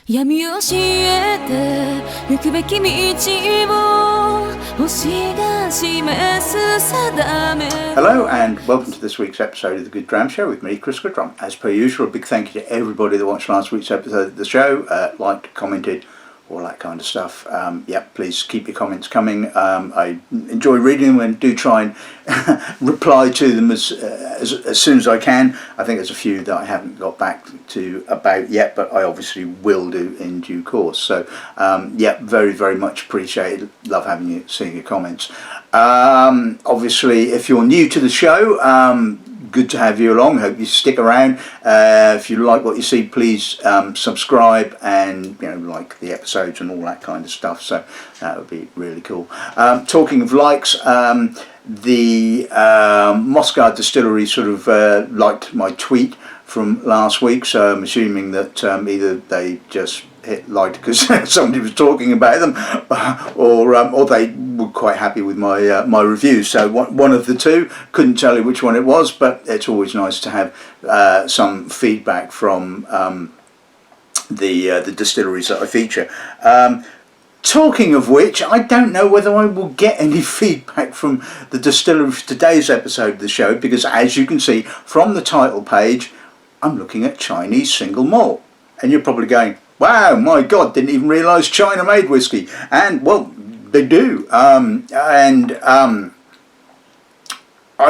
闇を教えて行くべき道を星が示す定め Hello and welcome to this week's episode of the Good Dram Show with me, Chris Goodrum. As per usual, a big thank you to everybody that watched last week's episode of the show, liked, commented, all that kind of stuff. Please keep your comments coming. I enjoy reading them and do try and reply to them as soon as I can. I think there's a few that I haven't got back to about yet, but I obviously will do in due course. So very, very much appreciated. Love having you, seeing your comments. Obviously, if you're new to the show, good to have you along. Hope you stick around. If you like what you see, please subscribe and like the episodes and all that kind of stuff. So that would be really cool. Talking of likes, the Moscow Distillery sort of liked my tweet from last week. So I'm assuming that either they just hit like because somebody was talking about them, or they were quite happy with my review. So one of the two. Couldn't tell you which one it was, but it's always nice to have some feedback from the distilleries that I feature. Talking of which, I don't know whether I will get any feedback from the distillery for today's episode of the show, because as you can see from the title page, I'm looking at Chinese single malt, and you're probably going, wow, my God, didn't even realise China made whiskey. And, well, they do. I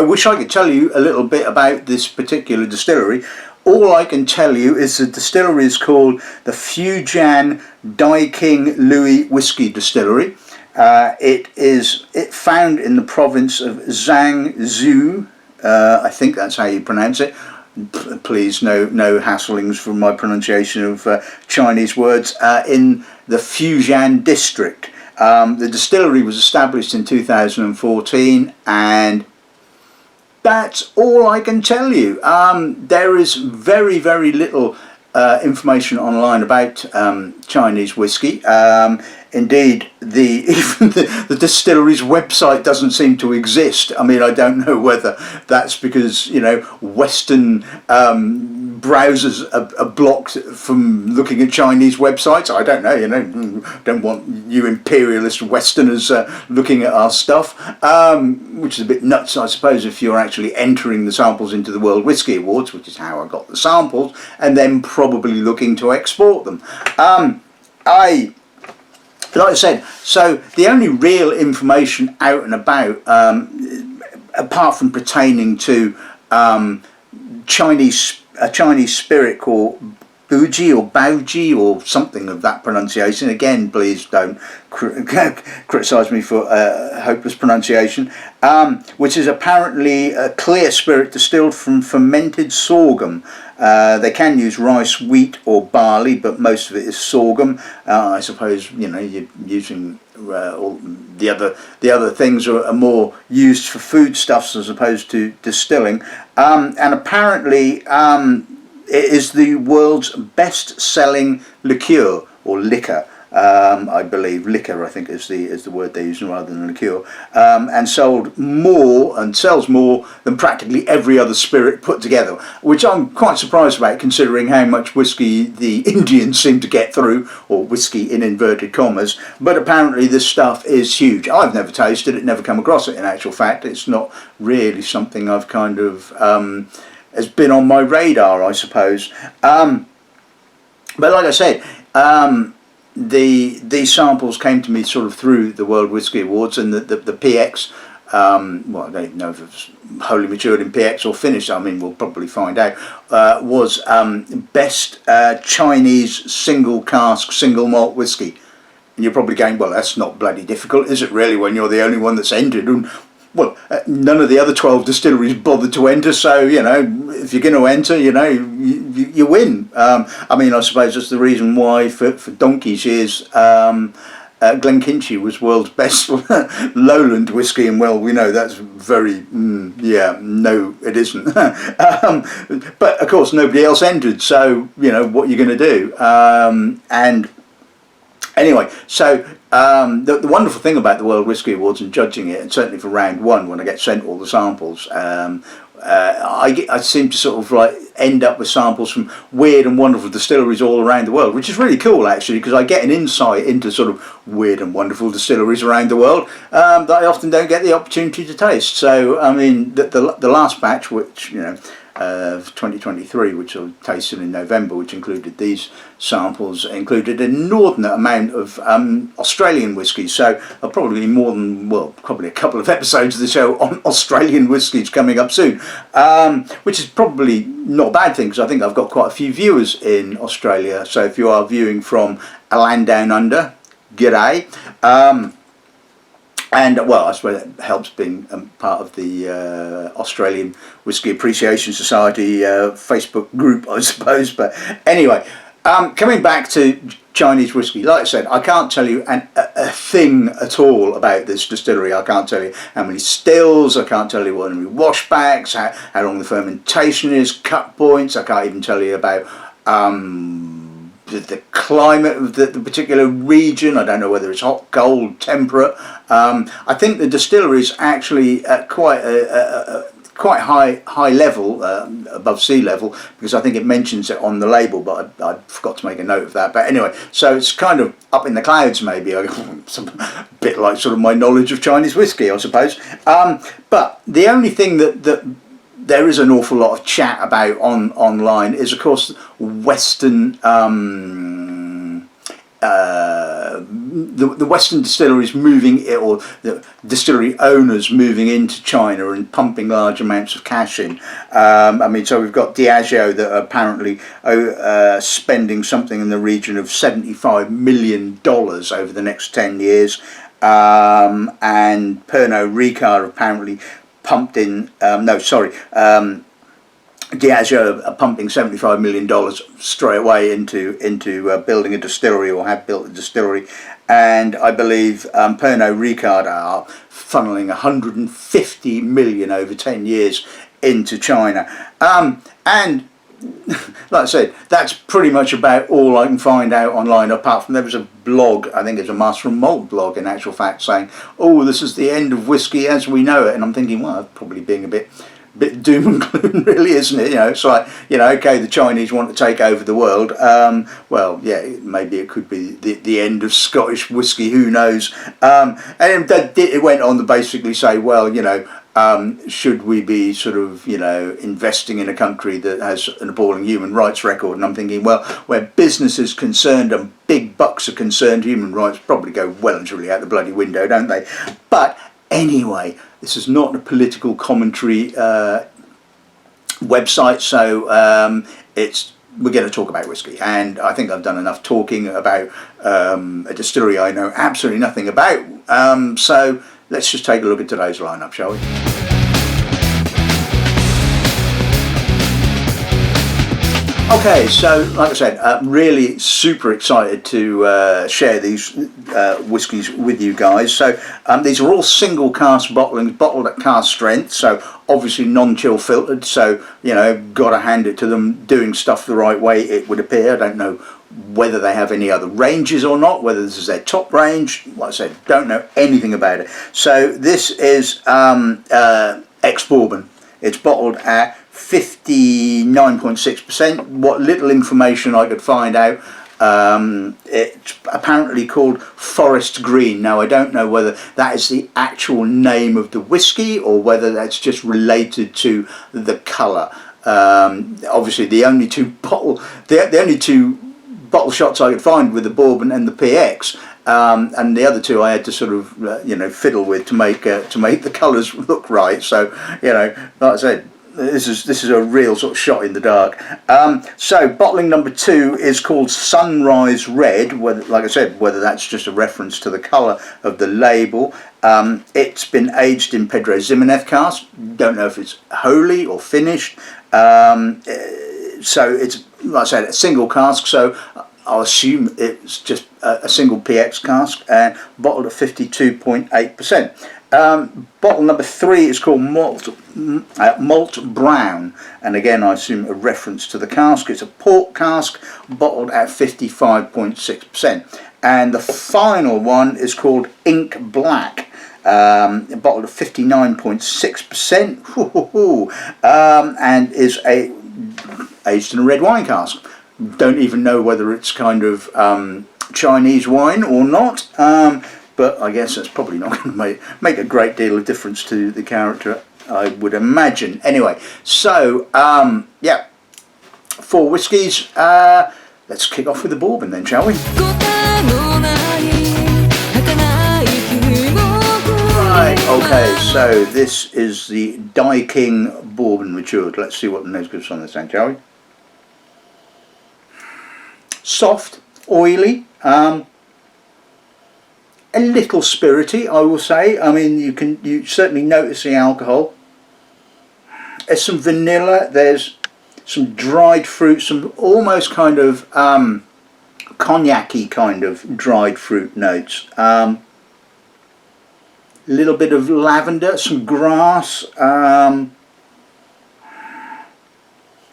wish I could tell you a little bit about this particular distillery. All I can tell you is the distillery is called the Fujian Daiking Louis Whisky Distillery. It found in the province of Zhangzhou. I think that's how you pronounce it. Please, no hasslings from my pronunciation of Chinese words. In the Fujian district. The distillery was established in 2014, and that's all I can tell you. There is very, very little information online about Chinese whiskey. Indeed, even the distillery's website doesn't seem to exist. I mean, I don't know whether that's because Western browsers are blocked from looking at Chinese websites. I don't know. Don't want you imperialist Westerners looking at our stuff, which is a bit nuts, I suppose, if you're actually entering the samples into the World Whisky Awards, which is how I got the samples, and then probably looking to export them. Like I said, so the only real information out and about, apart from pertaining to a Chinese spirit called Buji or Baoji or something of that pronunciation. Again, please don't criticise me for hopeless pronunciation. Which is apparently a clear spirit distilled from fermented sorghum. They can use rice, wheat or barley, but most of it is sorghum. I suppose you're using all the other things are more used for foodstuffs as opposed to distilling. And apparently it is the world's best-selling liqueur or liquor. I believe liquor, I think, is the word they use rather than liqueur, and sells more than practically every other spirit put together, which I'm quite surprised about, considering how much whiskey the Indians seem to get through, or whiskey in inverted commas. But apparently this stuff is huge. I've never tasted it, never come across it. In actual fact, it's not really something I've kind of has been on my radar, I suppose. But like I said, these samples came to me sort of through the World Whisky Awards, and the PX, well, I don't even know if it's wholly matured in PX or finished, I mean, we'll probably find out, was best Chinese single cask, single malt whiskey. And you're probably going, well, that's not bloody difficult, is it really, when you're the only one that's entered? And, well, none of the other 12 distilleries bothered to enter, so, if you're going to enter, you win. I mean, I suppose that's the reason why for donkey's years Glenkinchie was world's best lowland whiskey, and well, we know that's very, no, it isn't. But of course, nobody else entered, so, what you're going to do. And anyway, so the wonderful thing about the World Whisky Awards and judging it, and certainly for round one when I get sent all the samples, I seem to sort of like end up with samples from weird and wonderful distilleries all around the world, which is really cool actually, because I get an insight into sort of weird and wonderful distilleries around the world that I often don't get the opportunity to taste. So I mean, the last batch, which of 2023, which I tasted in November, which included these samples, included an inordinate amount of Australian whiskies. So I'll probably more than, well, probably a couple of episodes of the show on Australian whiskies coming up soon, which is probably not a bad thing, because I think I've got quite a few viewers in Australia. So if you are viewing from a land down under, g'day. And well, I suppose it helps being part of the Australian Whisky Appreciation Society Facebook group, I suppose. But anyway, coming back to Chinese whisky, like I said, I can't tell you a thing at all about this distillery. I can't tell you how many stills, I can't tell you what many washbacks, how long the fermentation is, cut points. I can't even tell you about the climate of the particular region. I don't know whether it's hot, cold, temperate. I think the distillery is actually at quite quite high level, above sea level, because I think it mentions it on the label, but I forgot to make a note of that. But anyway, so it's kind of up in the clouds, maybe. It's a bit like sort of my knowledge of Chinese whiskey, I suppose. But the only thing that there is an awful lot of chat about online is, of course, Western the Western distilleries moving it, or the distillery owners moving into China and pumping large amounts of cash in. I mean, so we've got Diageo that are apparently spending something in the region of $75 million over the next 10 years, and Pernod Ricard apparently pumped in, Diageo are pumping $75 million straight away into building a distillery, or have built a distillery, and I believe Pernod Ricard are funneling $150 million over 10 years into China, and like I said, that's pretty much about all I can find out online, apart from there was a blog, I think it's a Master from Malt blog in actual fact, saying, oh, this is the end of whiskey as we know it, and I'm thinking, well, that's probably being a bit doom and gloom, really, isn't it? It's like, okay, the Chinese want to take over the world. Well, yeah, maybe it could be the end of Scottish whiskey, who knows? And it went on to basically say, well, should we be sort of, investing in a country that has an appalling human rights record? And I'm thinking, well, where business is concerned and big bucks are concerned, human rights probably go well and truly out the bloody window, don't they? But anyway, this is not a political commentary website, so we're going to talk about whiskey, and I think I've done enough talking about a distillery I know absolutely nothing about. So let's just take a look at today's lineup, shall we? Okay, so like I said, really super excited to share these whiskies with you guys. So these are all single cask bottlings, bottled at cask strength, so obviously non-chill filtered, so gotta hand it to them doing stuff the right way, it would appear. I don't know whether they have any other ranges or not, whether this is their top range. Like I said, don't know anything about it. So this is X-Bourbon. It's bottled at 59.6%. What little information I could find out, it's apparently called Forest Green. Now, I don't know whether that is the actual name of the whiskey or whether that's just related to the colour. Obviously, the only two bottle shots I could find were the Bourbon and the PX. And the other two I had to sort of fiddle with to make the colours look right. So like I said, this is a real sort of shot in the dark. So bottling number 2 is called Sunrise Red. Like I said, whether that's just a reference to the colour of the label. It's been aged in Pedro Ximenez cask. Don't know if it's wholly or finished. So it's, like I said, a single cask. So I'll assume it's just a single PX cask, and bottled at 52.8%. Bottle number 3 is called Malt Brown, and again I assume a reference to the cask. It's a port cask, bottled at 55.6%. And the final one is called Ink Black, bottled at 59.6%, and is aged in a red wine cask. Don't even know whether it's kind of Chinese wine or not, but I guess that's probably not going to make a great deal of difference to the character, I would imagine. Anyway, so yeah, 4 whiskies. Let's kick off with the bourbon then, shall we? Right, okay, so this is the Daiking bourbon matured. Let's see what the nose gives on this then, shall we? Soft, oily, a little spirity, I will say. I mean, you certainly notice the alcohol. There's some vanilla, there's some dried fruit, some almost kind of cognac-y kind of dried fruit notes. A little bit of lavender, some grass.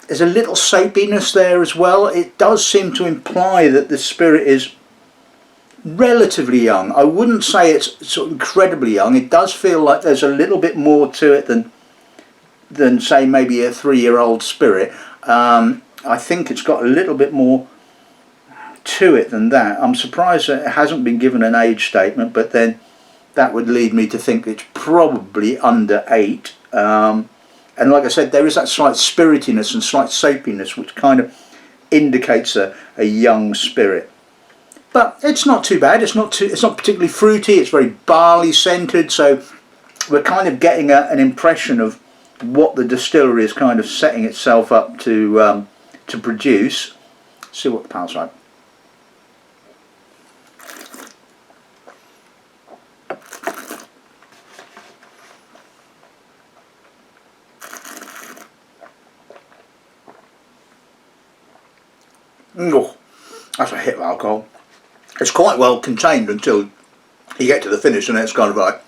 There's a little soapiness there as well. It does seem to imply that the spirit is relatively young. I wouldn't say it's sort of incredibly young. It does feel like there's a little bit more to it than say maybe a 3-year-old spirit. I think it's got a little bit more to it than that. I'm surprised that it hasn't been given an age statement, but then that would lead me to think it's probably under 8. And like I said, there is that slight spiritiness and slight soapiness which kind of indicates a young spirit. But it's not too bad. It's not particularly fruity. It's very barley scented, so we're kind of getting an impression of what the distillery is kind of setting itself up to produce. See what the palate's like. Oh, that's a hit of alcohol. It's quite well contained until you get to the finish, and it's kind of like,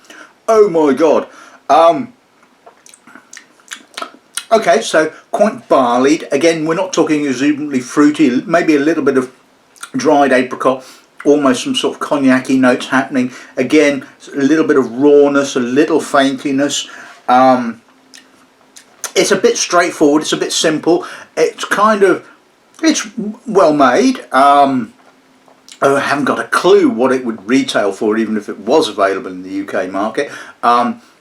oh my god. Okay, so quite barleyed. Again, we're not talking exuberantly fruity, maybe a little bit of dried apricot, almost some sort of cognac-y notes happening. Again, a little bit of rawness, a little faintiness. It's a bit straightforward, it's a bit simple. It's well made. I haven't got a clue what it would retail for, even if it was available in the UK market.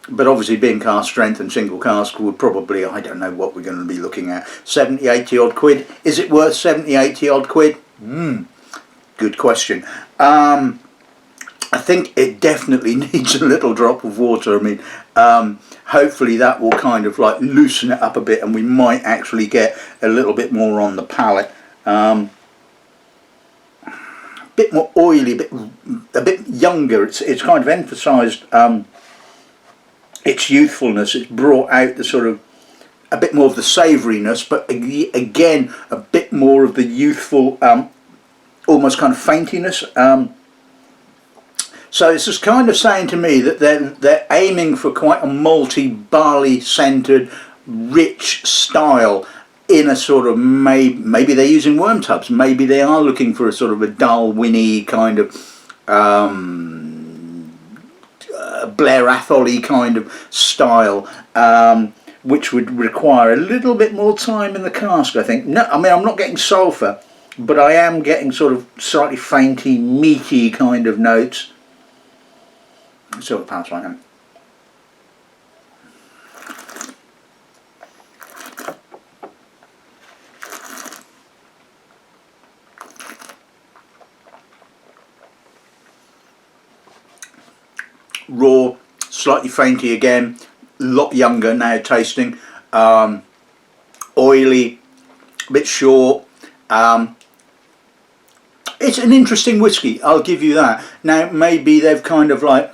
But obviously being cask strength and single cask would probably, I don't know what we're going to be looking at, 70, 80 odd quid. Is it worth 70, 80 odd quid? Good question. I think it definitely needs a little drop of water. I mean, hopefully that will kind of like loosen it up a bit, and we might actually get a little bit more on the palate. A bit more oily, a bit younger. It's kind of emphasised its youthfulness. It's brought out the sort of a bit more of the savouriness, but again a bit more of the youthful, almost kind of faintiness. So it's just kind of saying to me that they're aiming for quite a malty, barley scented, rich style in a sort of, maybe they're using worm tubs, maybe they are looking for a sort of a dull, winny kind of Blair Atholl-y kind of style, which would require a little bit more time in the cask, I think. No, I mean, I'm not getting sulphur, but I am getting sort of slightly fainty, meaty kind of notes. Let's see what the palate's like now. Raw, slightly fainty again, a lot younger now tasting, oily, a bit short. It's an interesting whiskey, I'll give you that. Now maybe they've kind of like,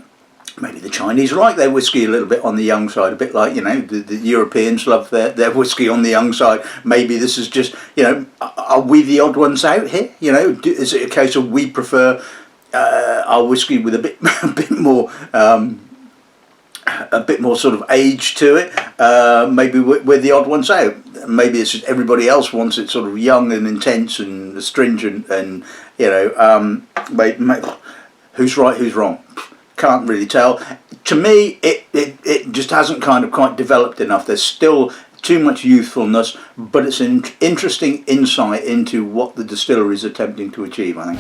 maybe the Chinese like their whiskey a little bit on the young side, a bit like, you know, the Europeans love their whiskey on the young side. Maybe this is just, you know, are we the odd ones out here? You know, is it a case of we prefer our whiskey with a bit more sort of age to it? Maybe we're the odd ones out. Maybe it's just everybody else wants it sort of young and intense and astringent, and you know, who's right, who's wrong? can't really tell. To me, it just hasn't kind of quite developed enough. There's still too much youthfulness, but it's an interesting insight into what the distillery is attempting to achieve, I think.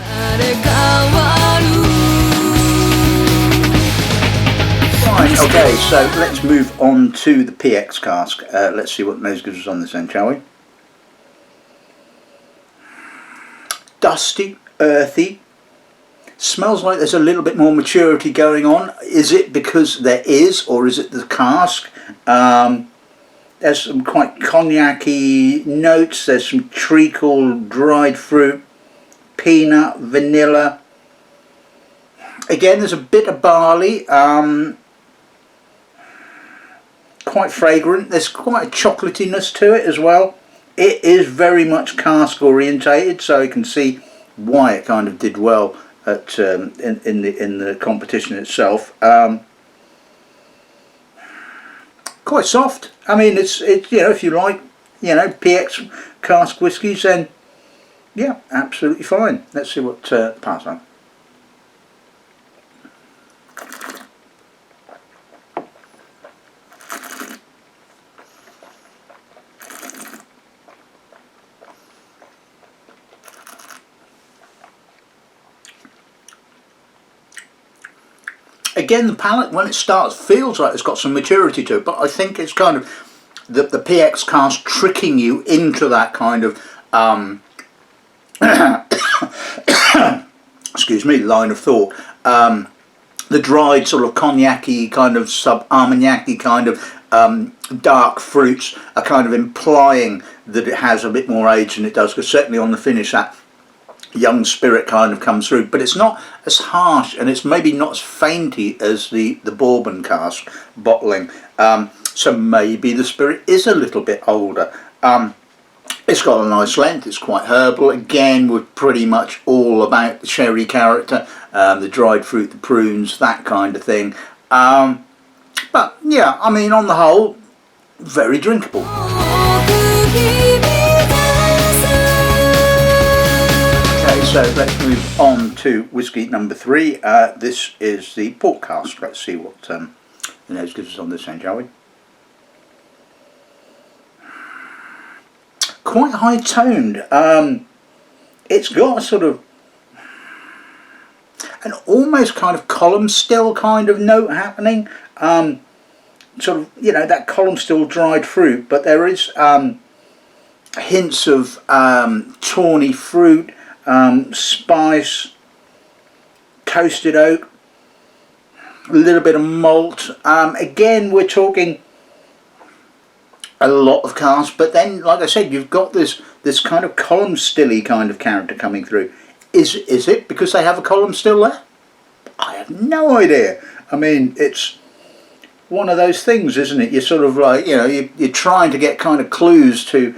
Right, okay, so let's move on to the PX cask. Let's see what nose gives us on this end, shall we? Dusty, earthy. Smells like there's a little bit more maturity going on. Is it because there is, or is it the cask? There's some quite cognac-y notes. There's some treacle, dried fruit, peanut, vanilla. Again, there's a bit of barley. Quite fragrant. There's quite a chocolatiness to it as well. It is very much cask orientated, so you can see why it kind of did well at in the competition itself. Quite soft. I mean, it's you know, if you like, you know, PX cask whiskies, then yeah, absolutely fine. Let's see what pass on. Again, the palate, when it starts, feels like it's got some maturity to it, but I think it's kind of the PX cask tricking you into that kind of excuse me, line of thought. The dried sort of cognac-y, kind of sub-armagnac-y kind of dark fruits are kind of implying that it has a bit more age than it does, because certainly on the finish that young spirit kind of comes through, but it's not as harsh, and it's maybe not as fainty as the bourbon cask bottling, so maybe the spirit is a little bit older. It's got a nice length, it's quite herbal. Again, we're pretty much all about the sherry character, the dried fruit, the prunes, that kind of thing. But yeah, I mean, on the whole, very drinkable. So let's move on to whiskey number 3. This is the port cask. Let's see what the nose gives us on this end, shall we? Quite high toned. It's got a sort of an almost kind of column still kind of note happening. Sort of, you know, that column still dried fruit, but there is hints of tawny fruit, spice, toasted oak, a little bit of malt. Again, we're talking a lot of cask, but then, like I said, you've got this kind of column stilly kind of character coming through. Is it because they have a column still there? I have no idea. I mean, it's one of those things, isn't it? You're sort of like, you know, you're trying to get kind of clues to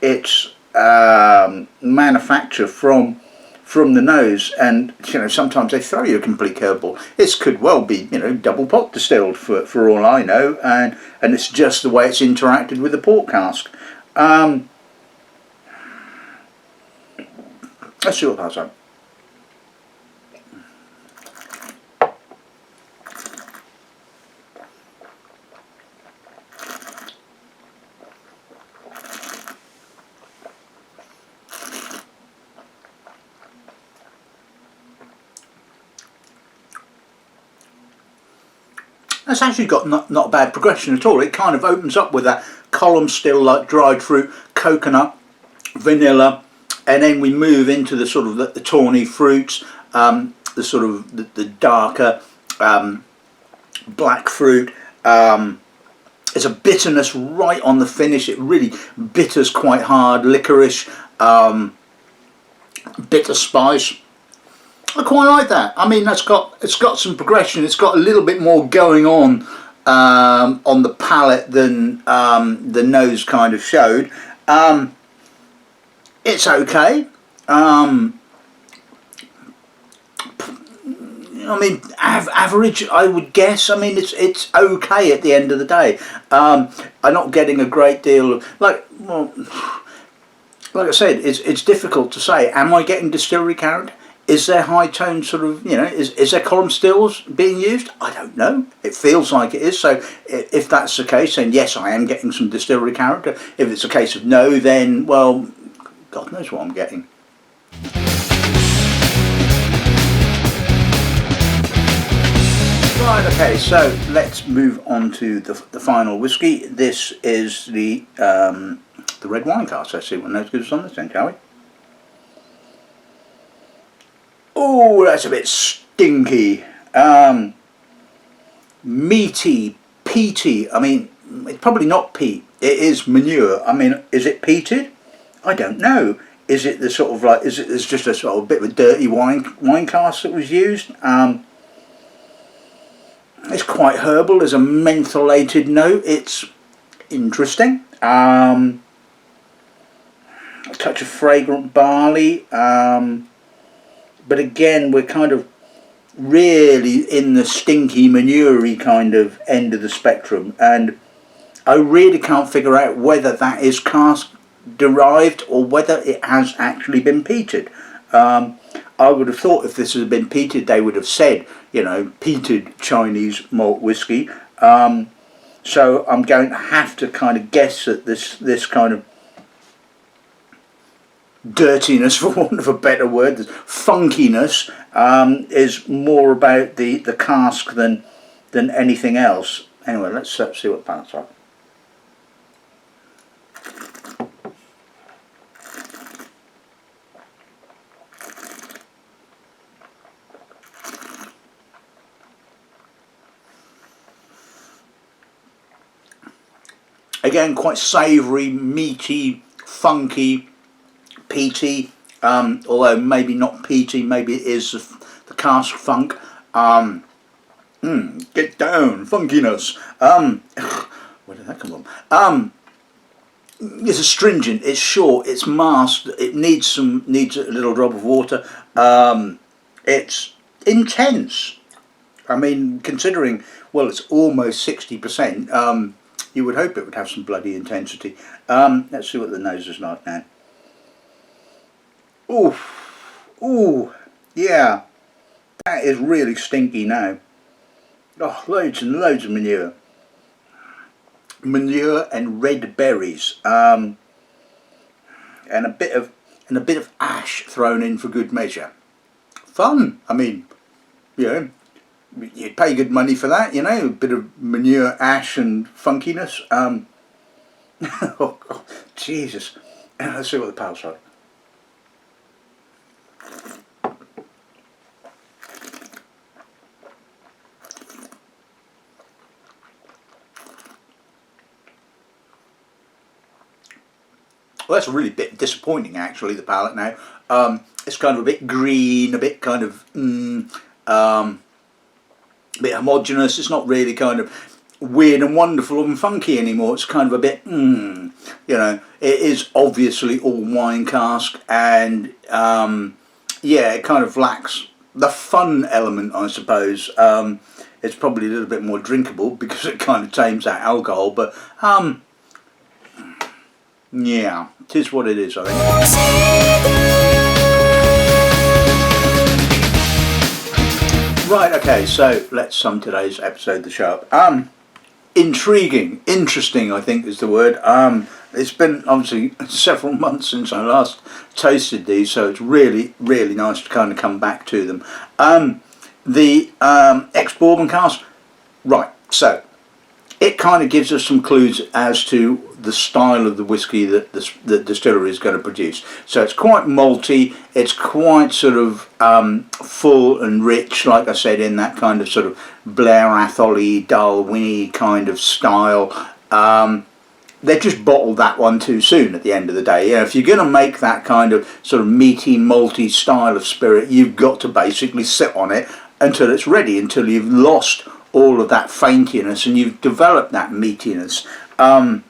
its manufacture from the nose, and you know, sometimes they throw you a complete curveball. This could well be, you know, double pot distilled for all I know, and it's just the way it's interacted with the port cask. Let's see what passes on. It's actually got not a bad progression at all. It kind of opens up with that column still, like dried fruit, coconut, vanilla, and then we move into the sort of the tawny fruits, the sort of the darker black fruit. There's a bitterness right on the finish. It really bitters quite hard, licorice, bitter spice. I quite like that. I mean, it's got some progression. It's got a little bit more going on the palate than the nose kind of showed. It's okay. I mean, average, I would guess. I mean, it's okay at the end of the day. I'm not getting a great deal of like I said, it's difficult to say. Am I getting distillery character? Is there high tone sort of, is there column stills being used? I don't know. It feels like it is. So if that's the case, then yes, I am getting some distillery character. If it's a case of no, then, well, God knows what I'm getting. Right, okay, so let's move on to the final whiskey. This is the red wine cask. Let's see what notes gives us on this then, shall we? Oh, that's a bit stinky. Meaty, peaty. I mean, it's probably not peat. It is manure. I mean, is it peated? I don't know. Is it the sort of like, is it just a sort of bit of a dirty wine cask that was used? It's quite herbal. There's a mentholated note. It's interesting. A touch of fragrant barley. But again, we're kind of really in the stinky, manure-y kind of end of the spectrum, and I really can't figure out whether that is cask derived or whether it has actually been peated. I would have thought if this had been peated, they would have said, peated Chinese malt whiskey. So I'm going to have to kind of guess that this kind of dirtiness, for want of a better word, this funkiness, is more about the cask than anything else. Anyway, let's see what that's like. Again, quite savoury, meaty, funky, peaty, although maybe not peaty, maybe it is the cask funk. Get down, funkiness. Where did that come from? It's astringent, it's short, it's masked, it needs a little drop of water. It's intense. I mean, considering, well, it's almost 60%, you would hope it would have some bloody intensity. Let's see what the nose is like now. Ooh, yeah, that is really stinky now. Oh, loads and loads of manure. Manure and red berries, and a bit of ash thrown in for good measure. Fun. I mean, you'd pay good money for that, a bit of manure, ash and funkiness. Oh, Jesus. Let's see what the pal's like. Well, that's a really bit disappointing, actually, the palate now. It's kind of a bit green, a bit kind of a bit homogenous. It's not really kind of weird and wonderful and funky anymore. It's kind of a bit, it is obviously all wine cask, and yeah, it kind of lacks the fun element, I suppose. It's probably a little bit more drinkable because it kind of tames that alcohol, but yeah, it is what it is, I think. Right, okay, so let's sum today's episode the show up. Intriguing, interesting, I think is the word. It's been obviously several months since I last tasted these, so it's really, really nice to kind of come back to them. The X-Bourbon cask, right, so it kind of gives us some clues as to the style of the whiskey that the distillery is going to produce. So it's quite malty, it's quite sort of full and rich, like I said, in that kind of sort of Blair Atholl-y, Darwin-y kind of style. They just bottled that one too soon at the end of the day. If you're going to make that kind of sort of meaty, malty style of spirit, you've got to basically sit on it until it's ready, until you've lost all of that faintiness and you've developed that meatiness. And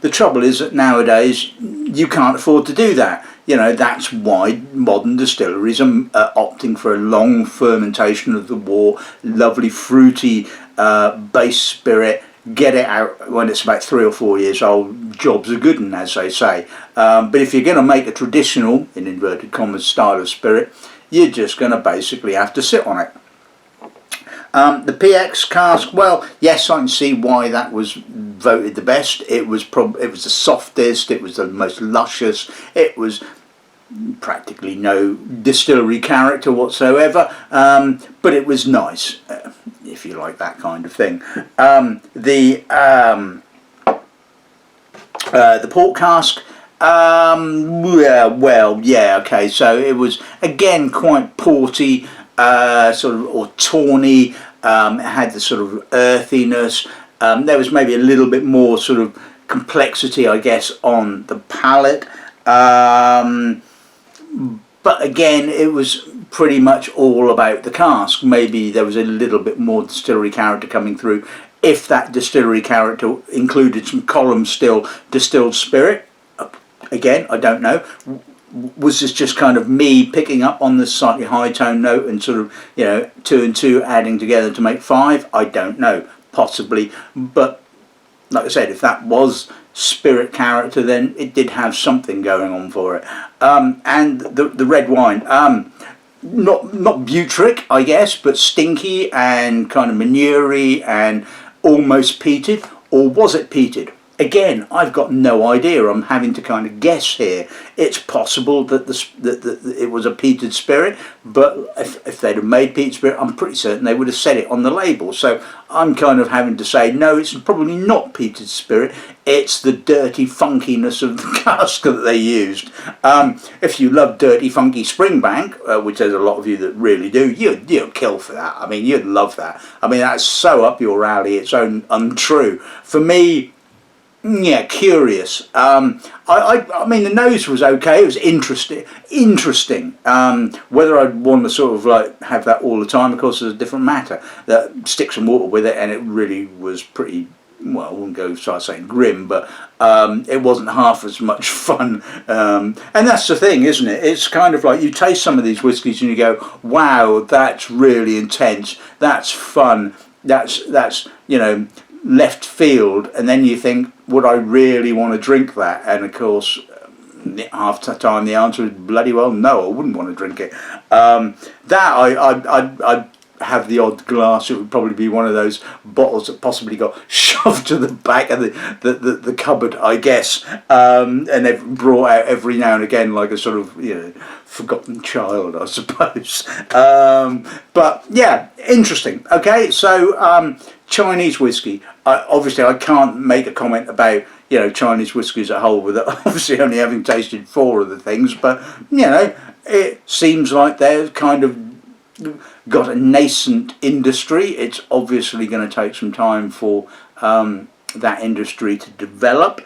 the trouble is that nowadays you can't afford to do that. That's why modern distilleries are opting for a long fermentation of the wort, lovely fruity base spirit, get it out when it's about 3 or 4 years old. Job's a good one, as they say. But if you're going to make a traditional, in inverted commas, style of spirit, you're just going to basically have to sit on it. The PX cask, well, yes, I can see why that was voted the best. It was the softest, it was the most luscious, it was practically no distillery character whatsoever, but it was nice, if you like that kind of thing. The port cask, yeah, okay, so it was again quite porty, sort of, or tawny. It had the sort of earthiness. There was maybe a little bit more sort of complexity, I guess, on the palate. But again, it was pretty much all about the cask. Maybe there was a little bit more distillery character coming through, if that distillery character included some column still distilled spirit. Again, I don't know. Was this just kind of me picking up on the slightly high tone note and sort of, you know, 2 and 2 adding together to make 5? I don't know, possibly. But like I said, if that was spirit character, then it did have something going on for it. And the red wine, not butyric, I guess, but stinky and kind of manure-y and almost peated. Or was it peated? Again, I've got no idea. I'm having to kind of guess here. It's possible that it was a peated spirit, but if they'd have made peated spirit, I'm pretty certain they would have said it on the label. So I'm kind of having to say, no, it's probably not peated spirit. It's the dirty funkiness of the cask that they used. If you love dirty funky Springbank, which there's a lot of you that really do, you'd kill for that. I mean, you'd love that. I mean, that's so up your alley. It's untrue. For me, yeah, curious. I mean, the nose was okay. It was interesting. Whether I'd want to sort of like have that all the time, of course, is a different matter. That stick some water with it, and it really was pretty. Well, I wouldn't go start saying grim, but it wasn't half as much fun. And that's the thing, isn't it? It's kind of like you taste some of these whiskies and you go, "Wow, that's really intense. That's fun. That's you know." Left field, and then you think, would I really want to drink that? And of course, half the time the answer is bloody well no, I wouldn't want to drink it. I'd have the odd glass. It would probably be one of those bottles that possibly got shoved to the back of the cupboard, I guess, and they've brought out every now and again like a sort of, you know, forgotten child, I suppose. But yeah, interesting. Okay, so Chinese whiskey. Obviously, I can't make a comment about, you know, Chinese whiskey as a whole, with obviously only having tasted 4 of the things. But you know, it seems like they're kind of got a nascent industry. It's obviously going to take some time for that industry to develop.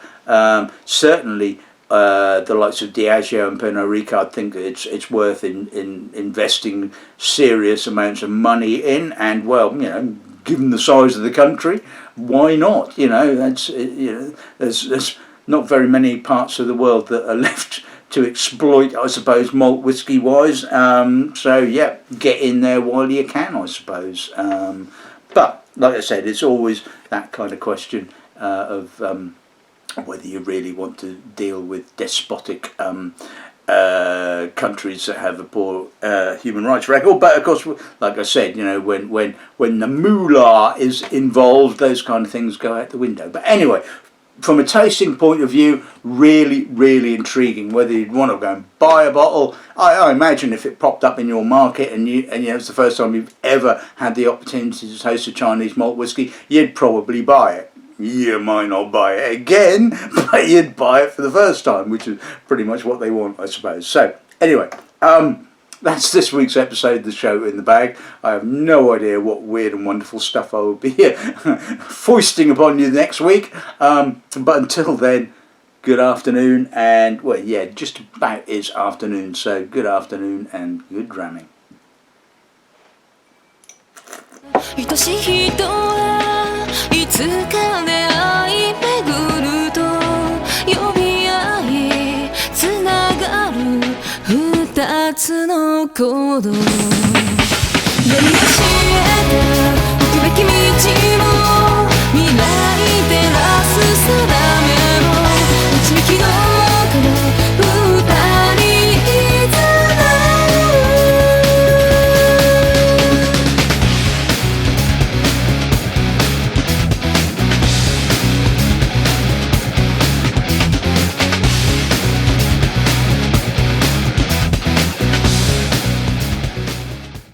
Certainly, the likes of Diageo and Pernod Ricard, I think it's worth in investing serious amounts of money in. And well, you know, given the size of the country, why not? You know, that's, you know, there's not very many parts of the world that are left to exploit, I suppose, malt whiskey wise. So yeah, get in there while you can, I suppose. But like I said, it's always that kind of question of whether you really want to deal with despotic countries that have a poor human rights record. But of course, like I said, you know, when the moolah is involved, those kind of things go out the window. But anyway, from a tasting point of view, really, really intriguing. Whether you'd want to go and buy a bottle, I imagine if it popped up in your market and you know it's the first time you've ever had the opportunity to taste a Chinese malt whiskey, you'd probably buy it. You might not buy it again, but you'd buy it for the first time, which is pretty much what they want, I suppose. So anyway, that's this week's episode of the Show in the Bag. I have no idea what weird and wonderful stuff I will be foisting upon you next week. But until then, good afternoon, and well, yeah, just about is afternoon. So good afternoon and good dramming. 愛しい人はいつか出会い巡ると呼び合いつながる二つの行動何を教えて行くべき道も未来定めの導きの